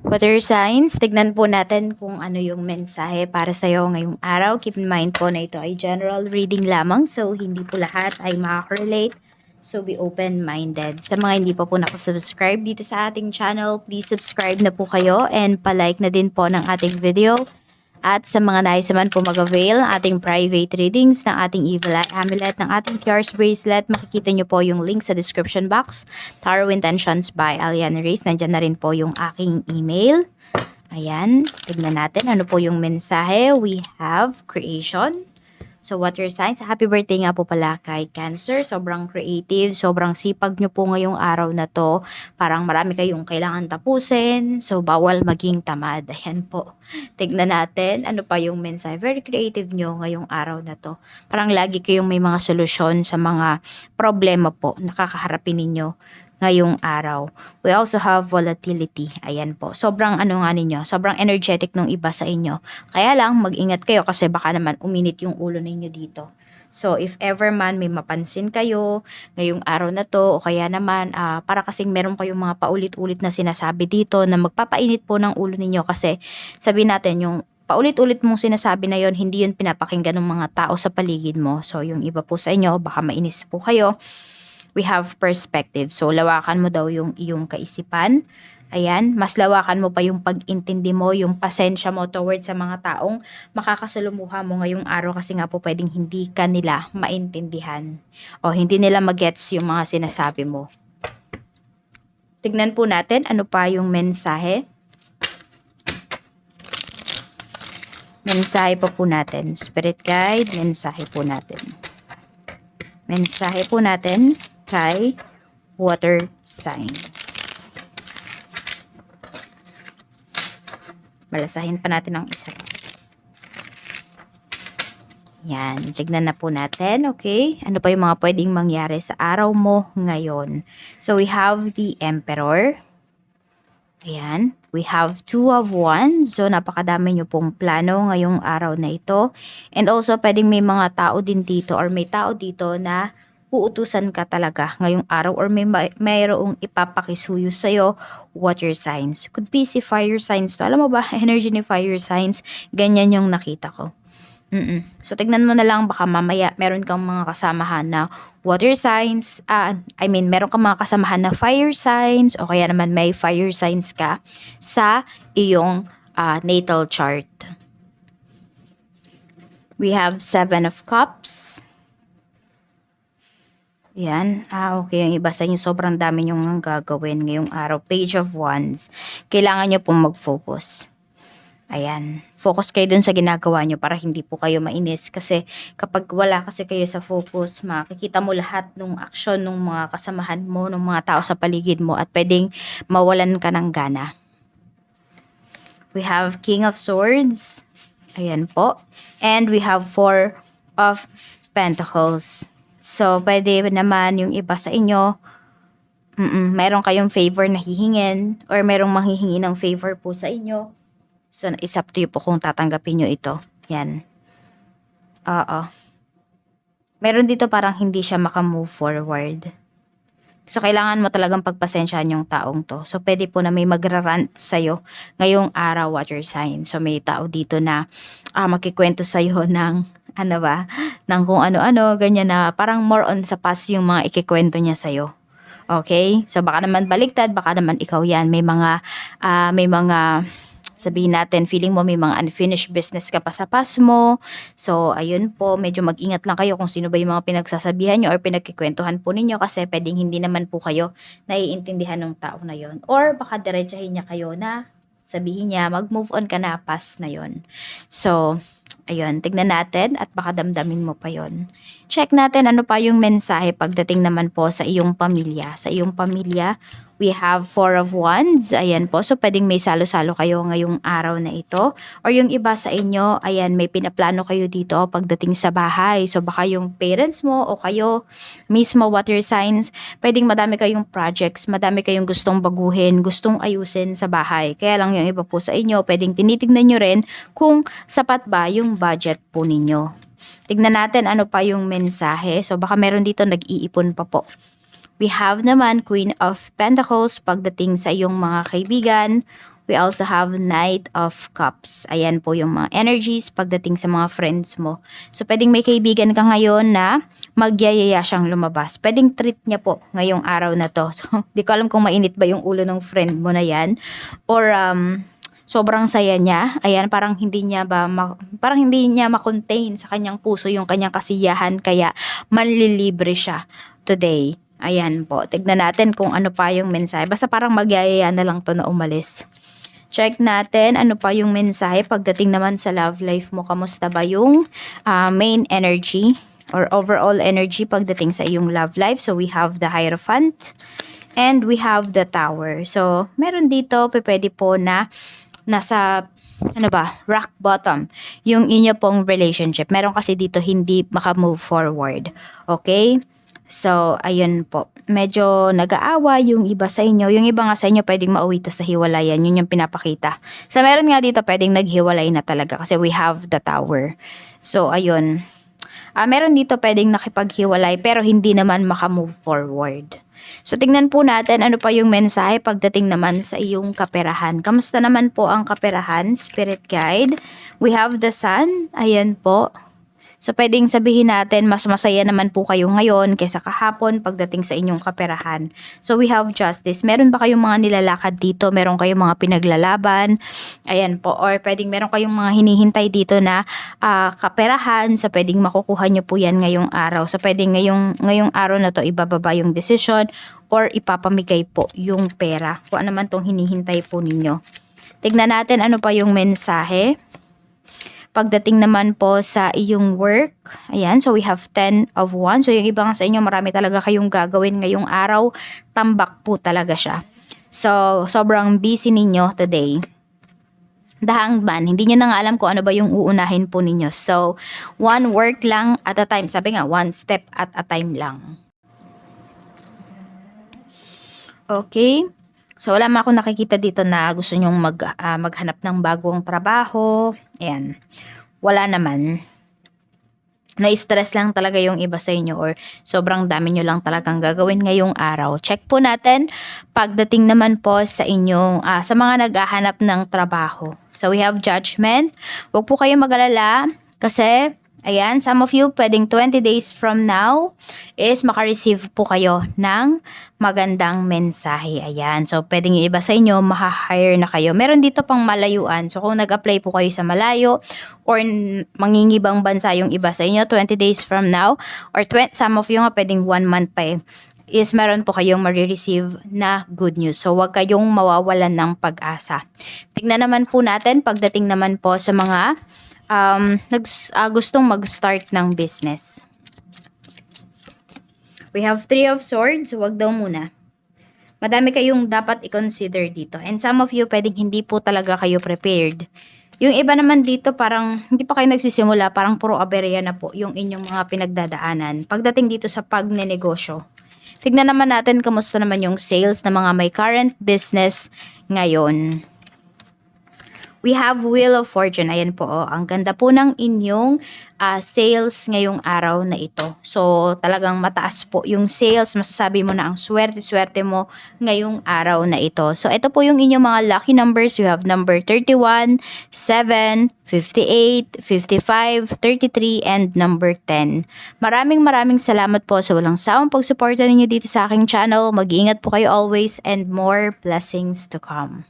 Water signs, tignan po natin kung ano yung mensahe para sa'yo ngayong araw. Keep in mind po na ito ay general reading lamang, so hindi po lahat ay makaka-relate. So be open-minded. Sa mga hindi pa po nakasubscribe dito sa ating channel, please subscribe na po kayo and palike na din po ng ating video. At sa mga nais naman po mag-avail ating private readings ng ating Evil Eye Amulet, ng ating Cures Bracelet, makikita nyo po yung link sa description box. Tarot Intentions by Aliana Reyes. Nandyan na rin po yung aking email. Ayan, tignan natin ano po yung mensahe. We have creation. So, water signs, happy birthday nga po pala kay Cancer. Sobrang creative, sobrang sipag nyo po ngayong araw na to. Parang marami kayong kailangan tapusin. So, bawal maging tamad. Ayan po. Tignan natin ano pa yung mensahe. Very creative nyo ngayong araw na to. Parang lagi kayong may mga solusyon sa mga problema po na kakaharapin ninyo ngayong araw. We also have volatility. Ayan po. Sobrang ano nga ninyo, sobrang energetic nung iba sa inyo. Kaya lang, mag-ingat kayo kasi baka naman uminit yung ulo ninyo dito. So, if ever man may mapansin kayo ngayong araw na to, o kaya naman, para kasing meron kayong mga paulit-ulit na sinasabi dito na magpapainit po ng ulo ninyo kasi sabihin natin yung paulit-ulit mong sinasabi na yon, hindi yun pinapakinggan ng mga tao sa paligid mo. So, yung iba po sa inyo, baka mainis po kayo. We have perspective. So, lawakan mo daw yung iyong kaisipan. Ayan, mas lawakan mo pa yung pag-intindi mo, yung pasensya mo towards sa mga taong makakasalumuha mo ngayong araw kasi nga po pwedeng hindi ka nila maintindihan o hindi nila magets yung mga sinasabi mo. Tignan po natin ano pa yung mensahe. Mensahe pa po natin. Spirit guide, mensahe po natin. Mensahe po natin kay water sign. Balasahin pa natin ang isa. Yan, tignan na po natin, okay? Ano pa yung mga pwedeng mangyari sa araw mo ngayon? So, we have the Emperor. Ayan, we have Two of Wands. So, napakadami nyo pong plano ngayong araw na ito. And also, pwedeng may mga tao din dito or may tao dito na uutusan ka talaga ngayong araw or mayroong ipapakisuyo sa'yo, water signs. Could be si fire signs to. Alam mo ba, energy ni fire signs, ganyan yung nakita ko. So, tignan mo na lang, baka mamaya meron kang mga kasamahan na water signs, meron kang mga kasamahan na fire signs, o kaya naman may fire signs ka sa iyong natal chart. We have Seven of Cups. Yan. Okay. Yung iba sa inyo, sobrang dami nyong gagawin ngayong araw. Page of Wands. Kailangan nyo pong mag-focus. Ayan. Focus kayo dun sa ginagawa nyo para hindi po kayo mainis. Kasi kapag wala kasi kayo sa focus, makikita mo lahat ng aksyon ng mga kasamahan mo, ng mga tao sa paligid mo, at pwedeng mawalan ka ng gana. We have King of Swords. Ayan po. And we have Four of Pentacles. So, pwede naman yung iba sa inyo, meron kayong favor na hihingin or merong manghihingi ng favor po sa inyo. So, it's up to you po kung tatanggapin nyo ito. Yan. Meron dito parang hindi siya makamove forward. So, kailangan mo talagang pagpasensyahan yung taong to. So, pwede po na may magrarant sa'yo ngayong araw, water sign. So, may tao dito na magkikwento sa'yo ng ng kung ano-ano, ganyan na parang more on sa past yung mga ikikwento niya sa'yo. Okay? So, baka naman baliktad, baka naman ikaw yan. May mga sabihin natin, feeling mo may mga unfinished business ka pa sa past mo. So, ayun po, medyo mag-ingat lang kayo kung sino ba yung mga pinagsasabihan nyo or pinagkikwentuhan po ninyo kasi pwedeng hindi naman po kayo naiintindihan ng tao na yon. Or baka diretsahin niya kayo na sabihin niya, mag-move on ka na, past na yon. So, ayun, tignan natin at baka damdamin mo pa yon. Check natin ano pa yung mensahe pagdating naman po sa iyong pamilya. Sa iyong pamilya, we have Four of Wands. Ayan po. So, pwedeng may salo-salo kayo ngayong araw na ito. Or yung iba sa inyo, ayan, may pinaplano kayo dito pagdating sa bahay. So, baka yung parents mo o kayo mismo, water signs, pwedeng madami kayong projects, madami kayong gustong baguhin, gustong ayusin sa bahay. Kaya lang yung iba po sa inyo, pwedeng tinitignan nyo rin kung sapat ba yung budget po ninyo. Tignan natin ano pa yung mensahe. So, baka meron dito nag-iipon pa po. We have naman Queen of Pentacles pagdating sa iyong mga kaibigan. We also have Knight of Cups. Ayan po yung mga energies pagdating sa mga friends mo. So, pwedeng may kaibigan ka ngayon na magyayaya siyang lumabas. Pwedeng treat niya po ngayong araw na to. So, di ko alam kung mainit ba yung ulo ng friend mo na yan. Or, sobrang saya niya. Ayan, parang hindi niya makontain sa kanyang puso yung kanyang kasiyahan. Kaya, manlilibre siya today. Ayan po. Tignan natin kung ano pa yung mensahe. Basta parang magyayaya na lang to na umalis. Check natin ano pa yung mensahe pagdating naman sa love life mo. Kamusta ba yung main energy or overall energy pagdating sa iyong love life? So, we have the Hierophant and we have the Tower. So, meron dito, pwede po na nasa rock bottom yung inyo pong relationship. Meron kasi dito hindi maka-move forward. Okay? So, ayun po. Medyo nag-aawa yung iba sa inyo. Yung iba nga sa inyo pwedeng mauwi to sa hiwalayan. Yun yung pinapakita. So, meron nga dito pwedeng naghiwalay na talaga kasi we have the Tower. So, ayun. Meron dito pwedeng nakipaghiwalay pero hindi naman maka-move forward. So, tingnan po natin ano pa yung mensahe pagdating naman sa iyong kaperahan. Kamusta naman po ang kaperahan, Spirit Guide? We have the Sun. Ayan po. So, pwedeng sabihin natin, mas masaya naman po kayo ngayon kaysa kahapon pagdating sa inyong kaperahan. So, we have Justice. Meron ba kayong mga nilalakad dito? Meron kayong mga pinaglalaban? Ayan po. Or pwedeng meron kayong mga hinihintay dito na kaperahan. So, pwedeng makukuha nyo po yan ngayong araw. So, pwedeng ngayong araw na to ibababa yung decision or ipapamigay po yung pera. Kung ano man tong hinihintay po ninyo. Tignan natin ano pa yung mensahe. Pagdating naman po sa iyong work, ayan, so we have 10 of Wands. So yung iba nga sa inyo, marami talaga kayong gagawin ngayong araw. Tambak po talaga siya. So, sobrang busy ninyo today. Dahang man, hindi nyo na nga alam kung ano ba yung uunahin po ninyo. So, one work lang at a time. Sabi nga, one step at a time lang. Okay. So, wala man ako nakikita dito na gusto nyong maghanap ng bagong trabaho. Ayan. Wala naman. Na-stress lang talaga yung iba sa inyo or sobrang dami nyo lang talagang gagawin ngayong araw. Check po natin pagdating naman po sa inyong, sa mga naghahanap ng trabaho. So, we have Judgment. Huwag po kayong mag-alala kasi ayan, some of you, pwedeng 20 days from now is makareceive po kayo ng magandang mensahe. Ayan, so pwedeng yung iba sa inyo, maha-hire na kayo. Meron dito pang malayuan. So kung nag-apply po kayo sa malayo or mangingibang bansa yung iba sa inyo, 20 days from now, or some of you nga pwedeng 1 month pa is meron po kayong marireceive na good news. So, huwag kayong mawawalan ng pag-asa. Tignan naman po natin, pagdating naman po sa mga gustong mag-start ng business. We have 3 of Swords. Huwag daw muna. Madami kayong dapat i-consider dito. And some of you, pwedeng hindi po talaga kayo prepared. Yung iba naman dito, parang hindi pa kayo nagsisimula, parang puro aberya na po yung inyong mga pinagdadaanan. Pagdating dito sa pagnenegosyo. Tignan naman natin kamusta naman yung sales ng mga may current business ngayon. We have Wheel of Fortune. Ayan po, ang ganda po ng inyong sales ngayong araw na ito. So, talagang mataas po yung sales. Masasabi mo na ang swerte-swerte mo ngayong araw na ito. So, ito po yung inyong mga lucky numbers. We have number 31, 7, 58, 55, 33, and number 10. Maraming salamat po sa walang sawang pagsuporta ninyo dito sa aking channel. Mag-iingat po kayo always and more blessings to come.